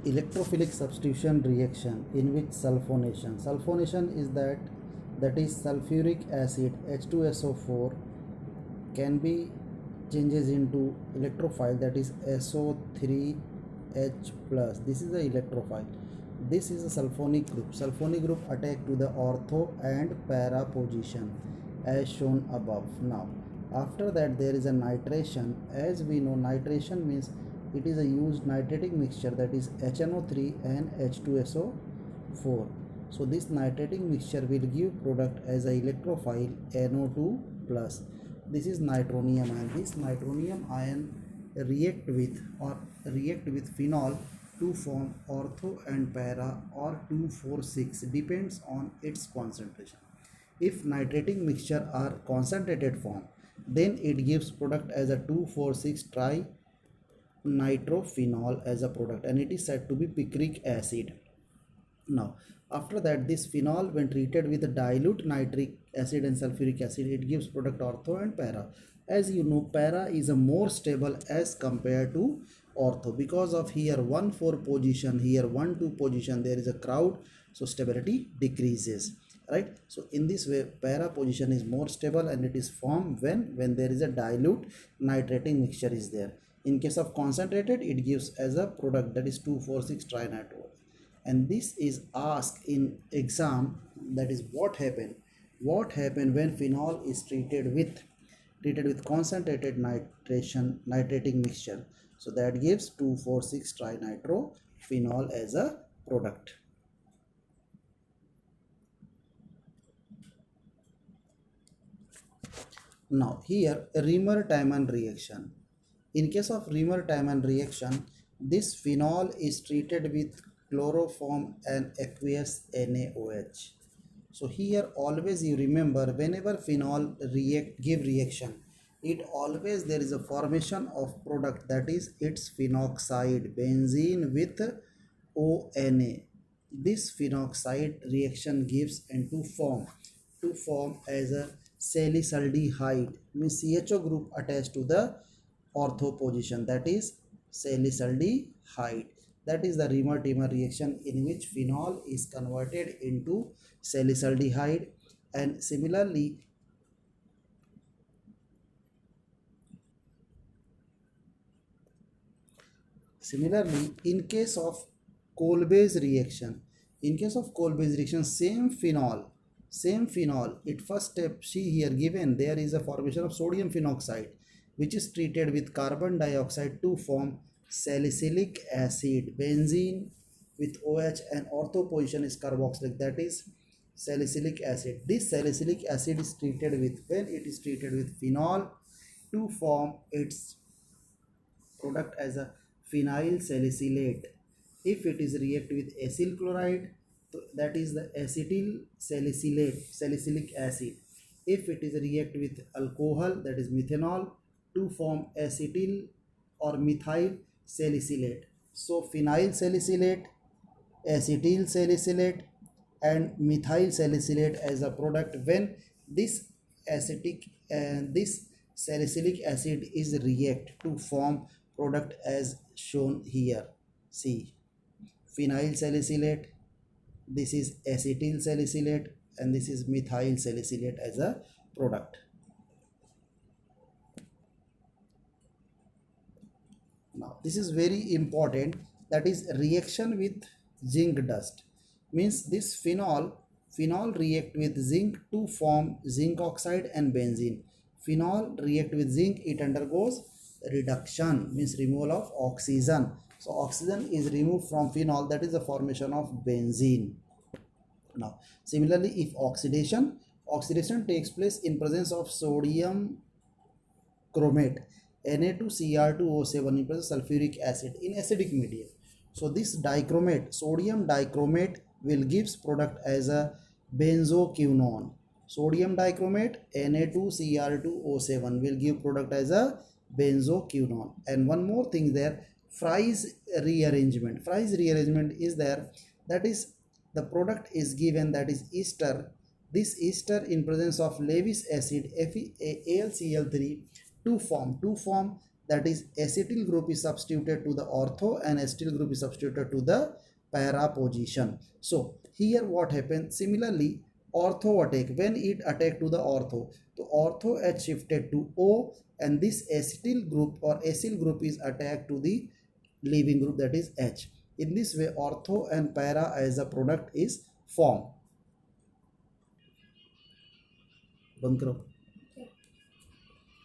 electrophilic substitution reaction in which sulfonation is that is sulfuric acid H2SO4 can be changes into electrophile, that is SO3H plus. This is the electrophile. This is a sulfonic group. Sulfonic group attack to the ortho and para position as shown above. Now after that there is a nitration. As we know, nitration means it is a used nitratic mixture, that is HNO3 and H2SO4. so this nitratic mixture will give product as a electrophile NO2 plus. This is nitronium ion. This nitronium ion react with phenol to form ortho and para or 2,4,6 depends on its concentration. If nitratic mixture are concentrated form, then it gives product as a 2,4,6 tri nitrophenol as a product, and it is said to be picric acid. Now after that, this phenol when treated with dilute nitric acid and sulfuric acid, it gives product ortho and para. As you know, para is a more stable as compared to ortho, because of here 1,4 position, here 1,2 position there is a crowd, so stability decreases, right? So in this way para position is more stable, and it is formed when there is a dilute nitrating mixture is there. In case of concentrated, it gives as a product, that is 2,4,6 trinitro. And this is asked in exam, that is what happened when phenol is treated with concentrated nitrating mixture. So that gives 2,4,6 trinitrophenol as a product. Now here Reamer-Tiemann reaction. In case of Reamer-Tiemann reaction, this phenol is treated with chloroform and aqueous NaOH. So here always you remember, whenever phenol give reaction, it always there is a formation of product, that is its phenoxide benzene with ONA. This phenoxide reaction gives into form as a salicylaldehyde, means CHO group attached to the ortho position, that is salicylaldehyde. That is the Reamer-Tiemann reaction, in which phenol is converted into salicylaldehyde. And similarly in case of Kolbe's reaction, same phenol, it first step, see here given there is a formation of sodium phenoxide, which is treated with carbon dioxide to form salicylic acid benzene with OH, and ortho position is carboxylic, that is salicylic acid. This salicylic acid is treated with, when it is treated with phenol to form its product as a phenyl salicylate. If it is react with acyl chloride, that is the acetyl salicylic acid. If it is react with alcohol, that is methanol, to form acetyl or methyl salicylate. So phenyl salicylate, acetyl salicylate and methyl salicylate as a product. When this this salicylic acid is react to form product as shown here, see phenyl salicylate, this is acetyl salicylate, and this is methyl salicylate as a product. Now this is very important, that is reaction with zinc dust, means this phenol react with zinc to form zinc oxide and benzene. Phenol react with zinc, it undergoes reduction, means removal of oxygen. So oxygen is removed from phenol, that is the formation of benzene. Now similarly, if oxidation takes place in presence of sodium chromate Na2Cr2O7 in presence of sulfuric acid in acidic medium, so this dichromate, sodium dichromate, will gives product as a benzoquinone. Sodium dichromate Na2Cr2O7 will give product as a benzoquinone. And one more thing there, Fries rearrangement is there, that is the product is given, that is ester. This ester in presence of Lewis acid AlCl3 to form that is acetyl group is substituted to the ortho and acetyl group is substituted to the para position. So here what happens, similarly ortho attack, when it attack to the ortho, the ortho H shifted to O and this acetyl group or acyl group is attacked to the leaving group, that is H. In this way ortho and para as a product is formed.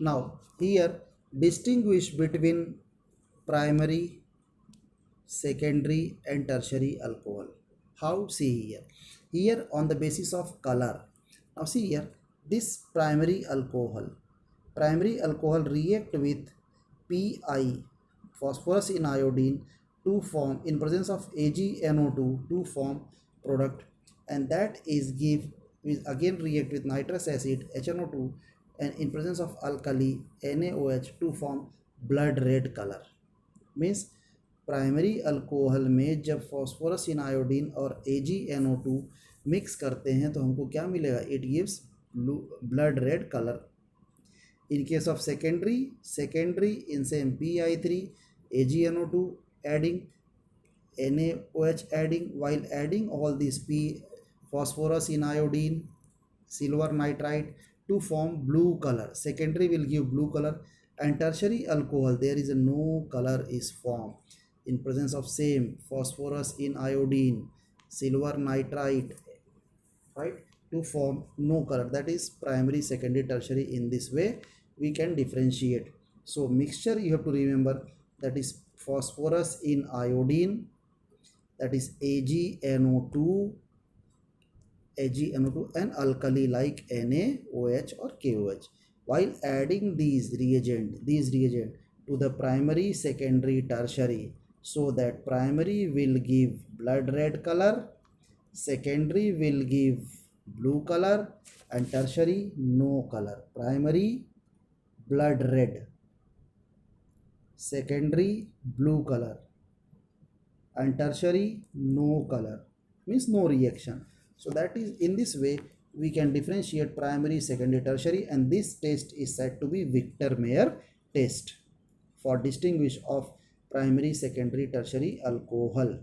Now here distinguish between primary, secondary and tertiary alcohol. How? See here. Here on the basis of color. Now see here, this primary alcohol react with Pi, phosphorus in iodine, to form, in presence of AgNO2, to form product, and that is again react with nitrous acid HNO2 and in presence of alkali NaOH to form blood red color. Means primary alcohol में जब phosphorus इन iodine और AgNO2 mix करते हैं तो हमको क्या मिलेगा, it gives blood red colour. In case of secondary in same Pi3 AgNO2 adding NaOH adding, while adding all these phosphorus in iodine, silver nitrite to form blue color. Secondary will give blue color, and tertiary alcohol there is no color is formed in presence of same phosphorus in iodine, silver nitrite, right, to form no color. That is primary, secondary, tertiary. In this way we can differentiate. So mixture you have to remember, that is phosphorus in iodine, that is AgNO2 and alkali like NaOH or KOH. While adding these reagent to the primary, secondary, tertiary, so that primary will give blood red color, secondary will give blue color, and tertiary no color. Primary blood red, secondary blue color, and tertiary no color, means no reaction. So that is, in this way we can differentiate primary, secondary, tertiary, and this test is said to be Victor-Meyer test for distinguish of primary, secondary, tertiary alcohol.